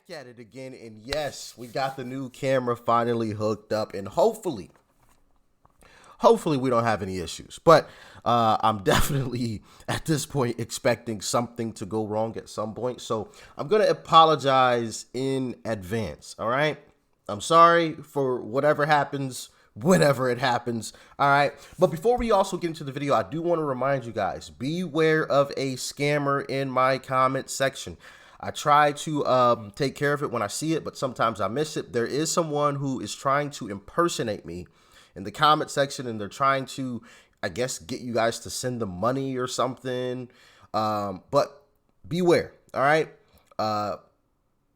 At it again, and yes, we got the new camera finally hooked up, and hopefully we don't have any issues. But I'm definitely at this point expecting something to go wrong at some point, so I'm gonna apologize in advance. All right, I'm sorry for whatever happens whenever it happens. All right, but before we also get into the video, I do want to remind you guys, beware of a scammer in my comment section. I try to take care of it when I see it, but sometimes I miss it. There is someone who is trying to impersonate me in the comment section, and they're trying to, I guess, get you guys to send them money or something. But beware, all right?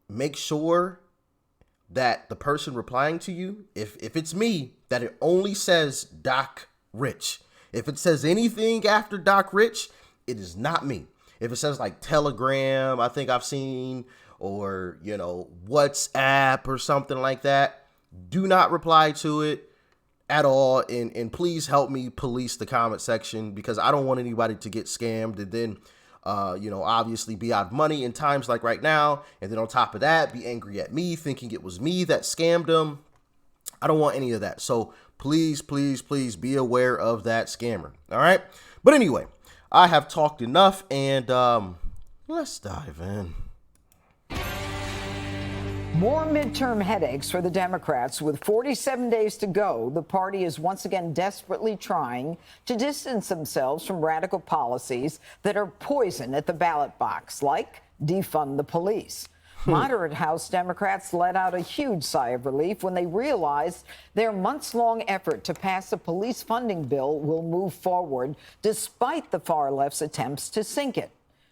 Make sure that the person replying to you, if it's me, that it only says Doc Rich. If it says anything after Doc Rich, it is not me. If it says like Telegram, I think I've seen, or, you know, WhatsApp or something like that, do not reply to it at all. And please help me police the comment section, because I don't want anybody to get scammed and then, you know, obviously be out of money in times like right now. And then on top of that, be angry at me, thinking it was me that scammed them. I don't want any of that. So please, please, please be aware of that scammer. All right. But anyway, I have talked enough, and let's dive in. More midterm headaches for the Democrats. With 47 days to go, the party is once again desperately trying to distance themselves from radical policies that are poison at the ballot box, like defund the police. Moderate House Democrats let out a huge sigh of relief when they realized their months-long effort to pass a police funding bill will move forward despite the far left's attempts to sink it.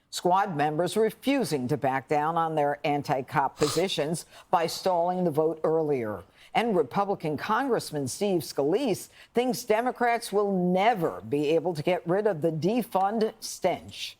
Squad members refusing to back down on their anti-cop positions by stalling the vote earlier. And Republican Congressman Steve Scalise thinks Democrats will never be able to get rid of the defund stench.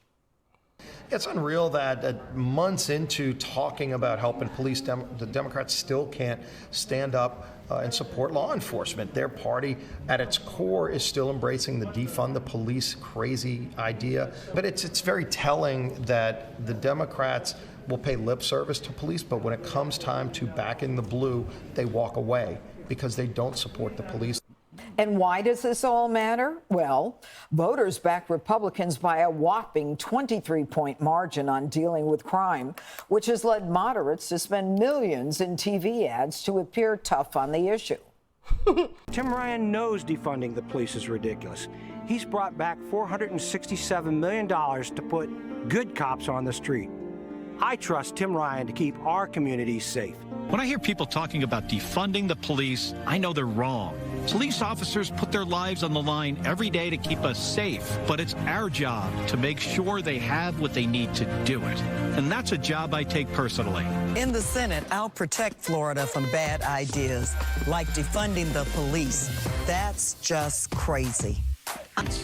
It's unreal that months into talking about helping police, the Democrats still can't stand up and support law enforcement. Their party, at its core, is still embracing the defund the police crazy idea. But it's very telling that the Democrats will pay lip service to police, but when it comes time to back in the blue, they walk away because they don't support the police. And why does this all matter? Well, voters backed Republicans by a whopping 23-point margin on dealing with crime, which has led moderates to spend millions in TV ads to appear tough on the issue. Tim Ryan knows defunding the police is ridiculous. He's brought back $467 million to put good cops on the street. I trust Tim Ryan to keep our communities safe. When I hear people talking about defunding the police, I know they're wrong. Police officers put their lives on the line every day to keep us safe, but it's our job to make sure they have what they need to do it. And that's a job I take personally. In the Senate, I'll protect Florida from bad ideas like defunding the police. That's just crazy.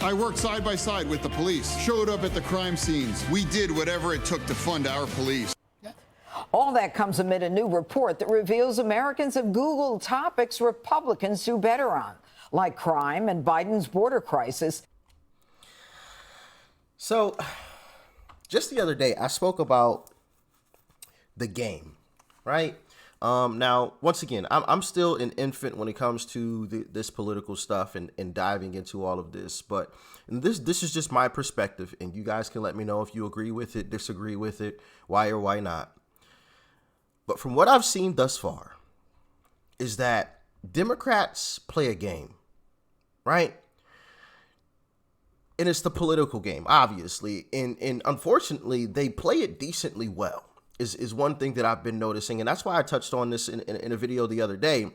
I worked side by side with the police, showed up at the crime scenes. We did whatever it took to fund our police. All that comes amid a new report that reveals Americans have Googled topics Republicans do better on, like crime and Biden's border crisis. So, just the other day, I spoke about the game, right? Now, once again, I'm still an infant when it comes to this political stuff and diving into all of this. But this is just my perspective, and you guys can let me know if you agree with it, disagree with it, why or why not. But from what I've seen thus far is that Democrats play a game, right? And it's the political game, obviously. And unfortunately, they play it decently well. Is one thing that I've been noticing. And that's why I touched on this in a video the other day,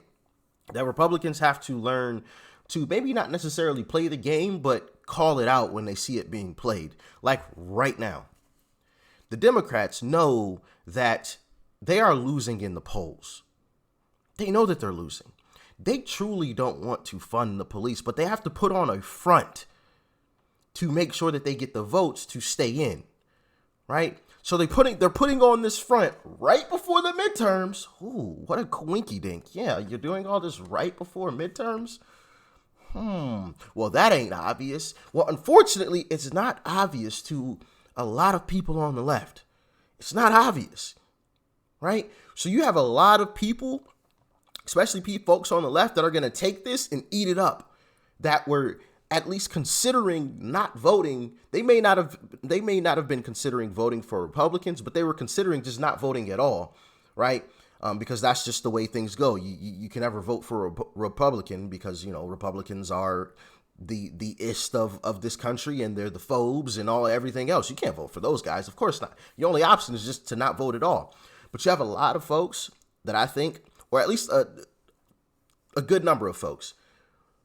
that Republicans have to learn to maybe not necessarily play the game, but call it out when they see it being played. Like right now, the Democrats know that they are losing in the polls. They know that they're losing. They truly don't want to fund the police, but they have to put on a front to make sure that they get the votes to stay in, right? So they're putting on this front right before the midterms. Ooh, what a coinky dink. Yeah, you're doing all this right before midterms? Well, that ain't obvious. Well, unfortunately, it's not obvious to a lot of people on the left. It's not obvious. right? So you have a lot of people, especially folks on the left, that are going to take this and eat it up, that were at least considering not voting. They may not have been considering voting for Republicans, but they were considering just not voting at all, right? Because that's just the way things go. You can never vote for a Republican because, you know, Republicans are the ist of this country, and they're the phobes and everything else. You can't vote for those guys. Of course not. Your only option is just to not vote at all. But you have a lot of folks that I think, or at least a good number of folks,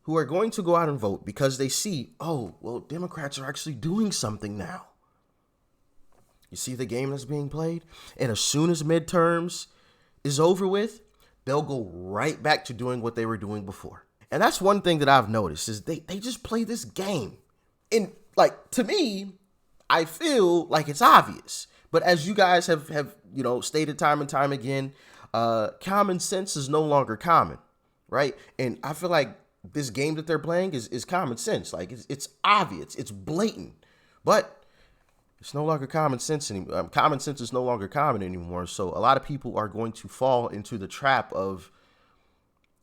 who are going to go out and vote because they see, oh, well, Democrats are actually doing something now. You see the game that's being played? And as soon as midterms is over with, they'll go right back to doing what they were doing before. And that's one thing that I've noticed is they just play this game. And like, to me, I feel like it's obvious. But as you guys have you know, stated time and time again, common sense is no longer common, right? And I feel like this game that they're playing is common sense. Like, it's obvious, it's blatant, but it's no longer common sense anymore. Common sense is no longer common anymore. So a lot of people are going to fall into the trap of,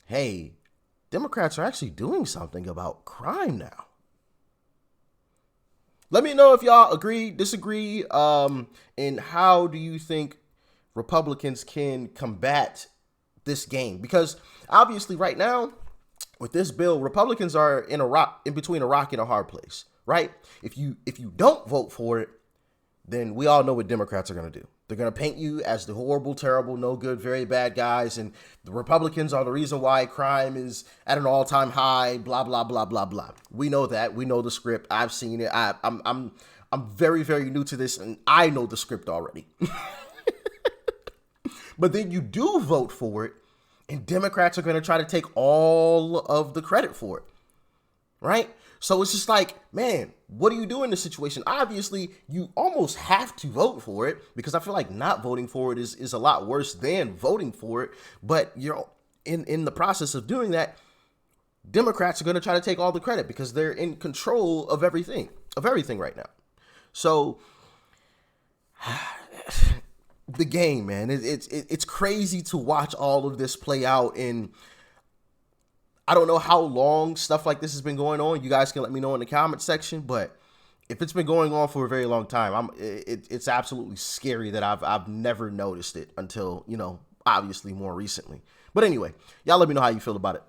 hey, Democrats are actually doing something about crime now. Let me know if y'all agree, disagree, and how do you think Republicans can combat this game? Because obviously right now, with this bill, Republicans are in between a rock and a hard place, right? If you don't vote for it, then we all know what Democrats are going to do. They're going to paint you as the horrible, terrible, no good, very bad guys, and the Republicans are the reason why crime is at an all-time high, blah, blah, blah, blah, blah. We know that. We know the script. I've seen it. I'm very, very new to this, and I know the script already. But then you do vote for it, and Democrats are going to try to take all of the credit for it, right? So it's just like, man, what do you do in this situation? Obviously, you almost have to vote for it, because I feel like not voting for it is a lot worse than voting for it. But you're in the process of doing that, Democrats are going to try to take all the credit because they're in control of everything right now. So the game, man, it's crazy to watch all of this play out. And I don't know how long stuff like this has been going on. You guys can let me know in the comment section. But if it's been going on for a very long time, it's absolutely scary that I've never noticed it until, you know, obviously more recently. But anyway, y'all let me know how you feel about it.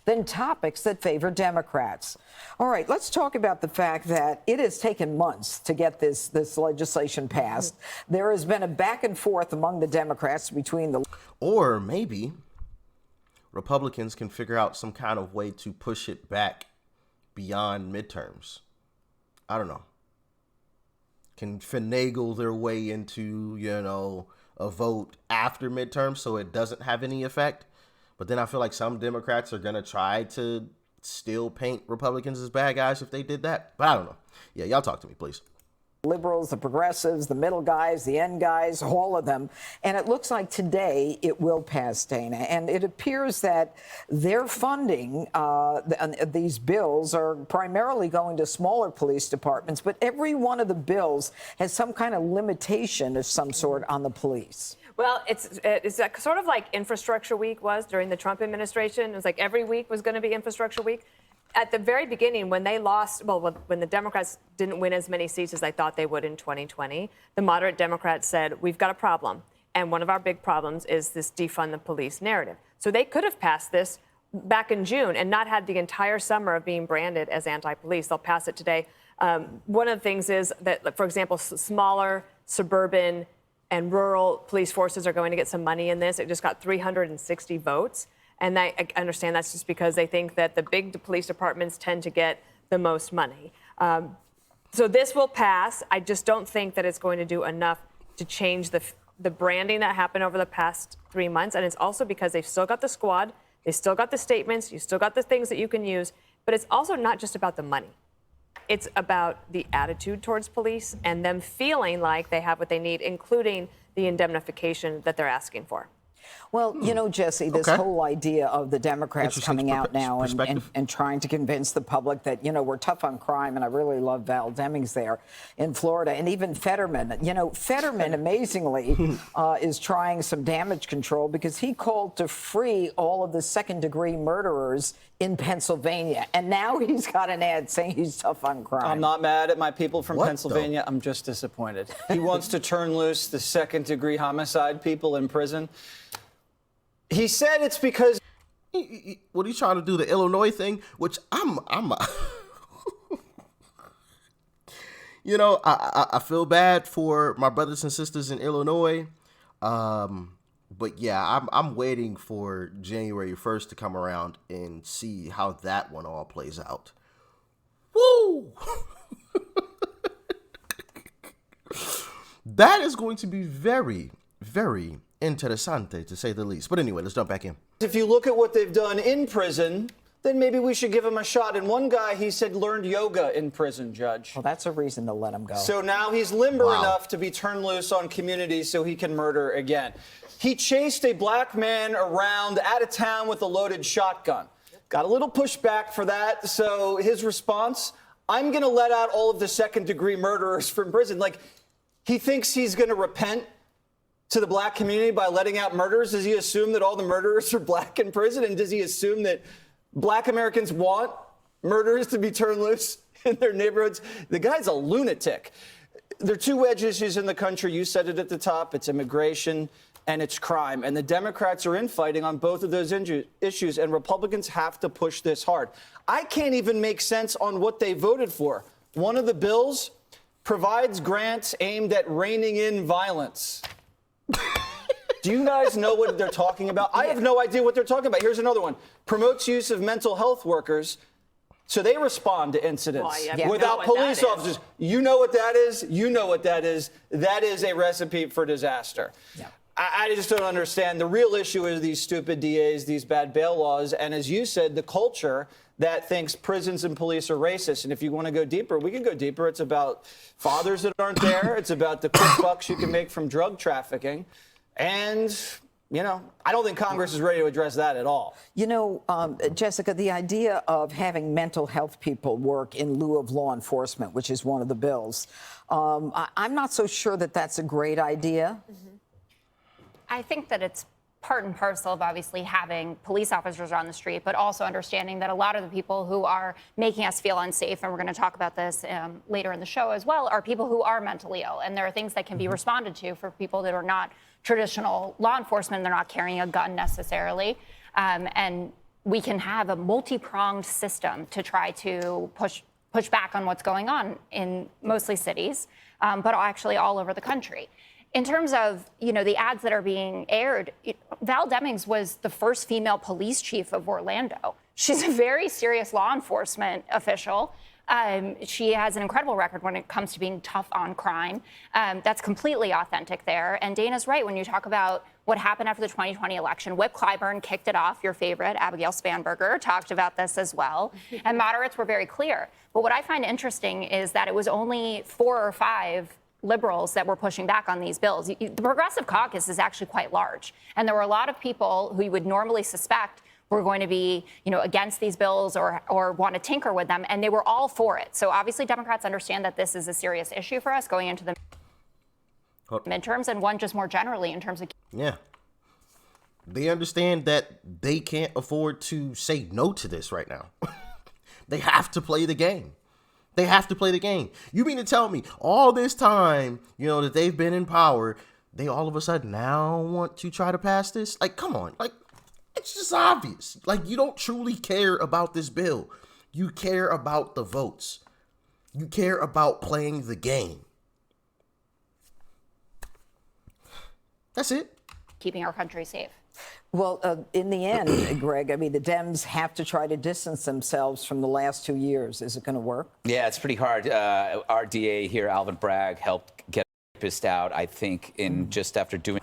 Then topics that favor Democrats. All right, let's talk about the fact that it has taken months to get this legislation passed. There has been a back and forth among the Democrats between the... Or maybe Republicans can figure out some kind of way to push it back beyond midterms. I don't know. Can finagle their way into, you know, a vote after midterms so it doesn't have any effect. But then I feel like some Democrats are going to try to still paint Republicans as bad guys if they did that. But I don't know. Yeah, y'all talk to me, please. Liberals, the progressives, the middle guys, the end guys, all of them. And it looks like today it will pass, Dana. And it appears that their funding, these bills, are primarily going to smaller police departments. But every one of the bills has some kind of limitation of some sort on the police. Well, it's sort of like Infrastructure Week was during the Trump administration. It was like every week was going to be Infrastructure Week. At the very beginning, when they lost, when the Democrats didn't win as many seats as they thought they would in 2020, the moderate Democrats said, we've got a problem. And one of our big problems is this defund the police narrative. So they could have passed this back in June and not had the entire summer of being branded as anti-police. They'll pass it today. One of the things is that, for example, smaller suburban and rural police forces are going to get some money in this. It just got 360 votes. And I understand that's just because they think that the big police departments tend to get the most money. So this will pass. I just don't think that it's going to do enough to change the branding that happened over the past 3 months. And it's also because they've still got the squad. They still got the statements. You still got the things that you can use. But it's also not just about the money. It's about the attitude towards police and them feeling like they have what they need, including the indemnification that they're asking for. Well, you know, Jesse, this Okay. whole idea of the Democrats Interesting coming out now perspective. and trying to convince the public that, you know, we're tough on crime, and I really love Val Demings there in Florida, and even Fetterman. You know, Fetterman, amazingly, is trying some damage control because he called to free all of the second-degree murderers in Pennsylvania, and now he's got an ad saying he's tough on crime. I'm not mad at my people from What Pennsylvania. I'm just disappointed. He wants to turn loose the second-degree homicide people in prison. He said it's because What he's trying to do, the Illinois thing, which I'm you know, I feel bad for my brothers and sisters in Illinois. But yeah, I'm waiting for January 1st to come around and see how that one all plays out. Woo! That is going to be very, very interessante, to say the least. But anyway, let's jump back in. if you look at what they've done in prison, then maybe we should give him a shot. And one guy, he said, learned yoga in prison, Judge. Well, that's a reason to let him go. So now he's limber Wow. enough to be turned loose on community so he can murder again. He chased a black man around out of town with a loaded shotgun. Got a little pushback for that. So his response, I'm going to let out all of the second-degree murderers from prison. Like, he thinks he's going to repent to the black community by letting out murderers. Does he assume that all the murderers are black in prison? And does he assume that black Americans want murderers to be turned loose in their neighborhoods? The guy's a lunatic. There are two wedge issues in the country. You said it at the top. It's immigration and it's crime. And the Democrats are infighting on both of those issues, and Republicans have to push this hard. I can't even make sense on what they voted for. One of the bills provides grants aimed at reining in violence. Do you guys know what they're talking about? I have no idea what they're talking about. Here's another one. Promotes use of mental health workers so they respond to incidents Well, yeah, you without know what police that is. officers. You know what that is? You know what that is. That is a recipe for disaster. Yeah. I just don't understand. The real issue is these stupid DAs, these bad bail laws, and as you said, the culture that thinks prisons and police are racist. And if you want to go deeper, we can go deeper. It's about fathers that aren't there. It's about the quick bucks you can make from drug trafficking. And, you know, I don't think Congress is ready to address that at all. You know, Jessica, the idea of having mental health people work in lieu of law enforcement, which is one of the bills, I'm not so sure that that's a great idea. I think that it's part and parcel of obviously having police officers on the street, but also understanding that a lot of the people who are making us feel unsafe, and we're going to talk about this later in the show as well, are people who are mentally ill. And there are things that can be responded to for people that are not traditional law enforcement. They're not carrying a gun necessarily. And we can have a multi-pronged system to try to push back on what's going on in mostly cities, but actually all over the country. In terms of, you know, the ads that are being aired, Val Demings was the first female police chief of Orlando. She's a very serious law enforcement official. She has an incredible record when it comes to being tough on crime. That's completely authentic there. And Dana's right when you talk about what happened after the 2020 election. Whip Clyburn kicked it off. Your favorite, Abigail Spanberger, talked about this as well. And moderates were very clear. But what I find interesting is that it was only 4 or 5 liberals that were pushing back on these bills. The Progressive Caucus is actually quite large. And there were a lot of people who you would normally suspect were going to be, you know, against these bills or want to tinker with them, and they were all for it. So obviously Democrats understand that this is a serious issue for us going into the midterms, and one just more generally in terms of... Yeah. They understand that they can't afford to say no to this right now. They have to play the game. They have to play the game. You mean to tell me all this time, you know, that they've been in power, they all of a sudden now want to try to pass this? Like, come on. Like, it's just obvious. Like, you don't truly care about this bill. You care about the votes. You care about playing the game. That's it. keeping our country safe. Well, in the end, Greg, I mean, the Dems have to try to distance themselves from the last 2 years. Is it going to work? Yeah, it's pretty hard. Our DA here, Alvin Bragg, helped get pissed out, I think, in just after doing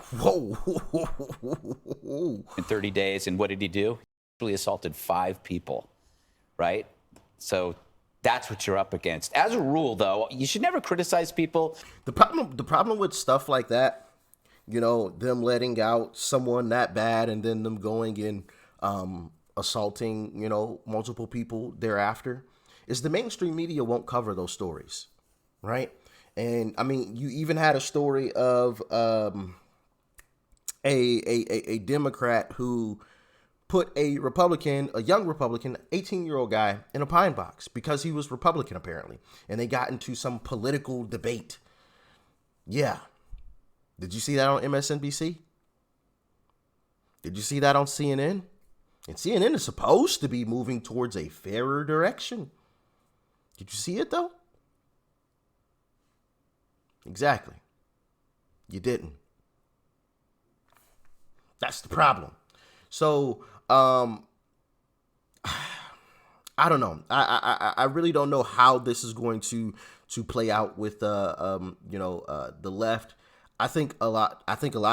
in 30 days. And what did he do? He really assaulted 5 people, right? So that's what you're up against. As a rule, though, you should never criticize people. The problem with stuff like that you know, them letting out someone that bad and then them going and assaulting, you know, multiple people thereafter, is the mainstream media won't cover those stories, right? And I mean, you even had a story of a Democrat who put a young Republican, 18-year-old guy in a pine box because he was Republican, apparently. And they got into some political debate. Yeah. Did you see that on MSNBC? Did you see that on CNN? And CNN is supposed to be moving towards a fairer direction. Did you see it, though? Exactly. You didn't. That's the problem. So, I don't know. I really don't know how this is going to play out with the left. I think a lot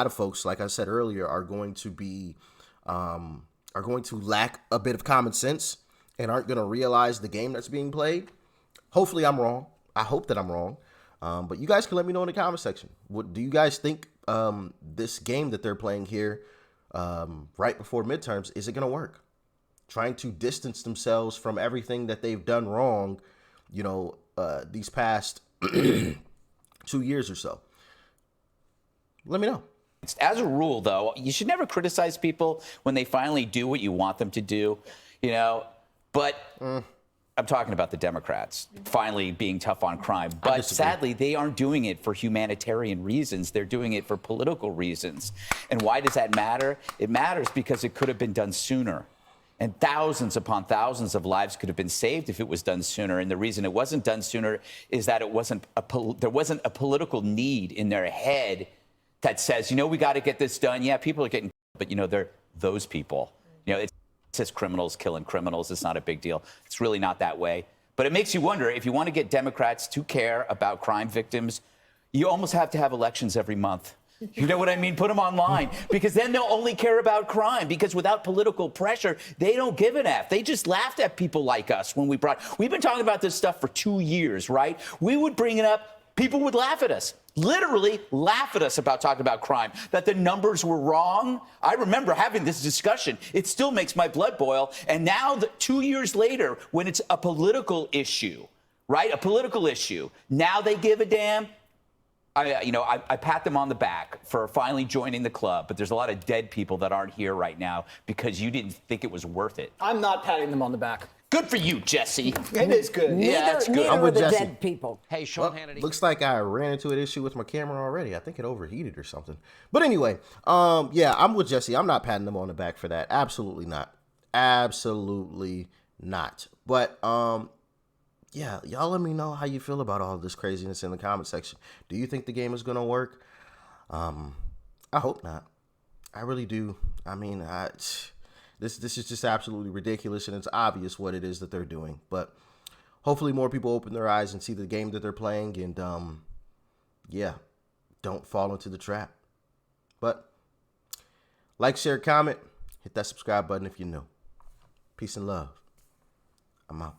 of folks, like I said earlier, are going to lack a bit of common sense and aren't going to realize the game that's being played. Hopefully I'm wrong. I hope that I'm wrong. But you guys can let me know in the comment section. What do you guys think this game that they're playing here right before midterms, is it going to work? Trying to distance themselves from everything that they've done wrong, you know, these past 2 years or so. Let me know. As a rule, though, you should never criticize people when they finally do what you want them to do, you know, but I'm talking about the Democrats finally being tough on crime. But sadly, they aren't doing it for humanitarian reasons. They're doing it for political reasons. And why does that matter? It matters because it could have been done sooner. And thousands upon thousands of lives could have been saved if it was done sooner. And the reason it wasn't done sooner is that there wasn't a political need in their head that says, you know, we got to get this done. Yeah, people are getting, but, you know, they're those people. You know, it says criminals killing criminals. It's not a big deal. It's really not that way. But it makes you wonder, if you want to get Democrats to care about crime victims, you almost have to have elections every month. You know what I mean? Put them online, because then they'll only care about crime, because without political pressure, they don't give an F. They just laughed at people like us when we've been talking about this stuff for 2 years, right? We would bring it up. People would laugh at us, literally laugh at us about talking about crime, that the numbers were wrong. I remember having this discussion. It still makes my blood boil. And now, 2 years later, when it's a political issue, right? A political issue. Now they give a damn. I pat them on the back for finally joining the club, but there's a lot of dead people that aren't here right now because you didn't think it was worth it. I'm not patting them on the back. Good for you, Jesse. It is good. Yeah, that's good. I'm with Jesse. Dead people. Hey, Sean Hannity. Looks like I ran into an issue with my camera already. I think it overheated or something. But anyway, yeah, I'm with Jesse. I'm not patting them on the back for that. Absolutely not. Absolutely not. But yeah, y'all let me know how you feel about all this craziness in the comment section. Do you think the game is going to work? I hope not. I really do. I mean, this is just absolutely ridiculous, and it's obvious what it is that they're doing. But hopefully more people open their eyes and see the game that they're playing, and yeah, don't fall into the trap. But like, share, comment, hit that subscribe button if you're new. Peace and love. I'm out.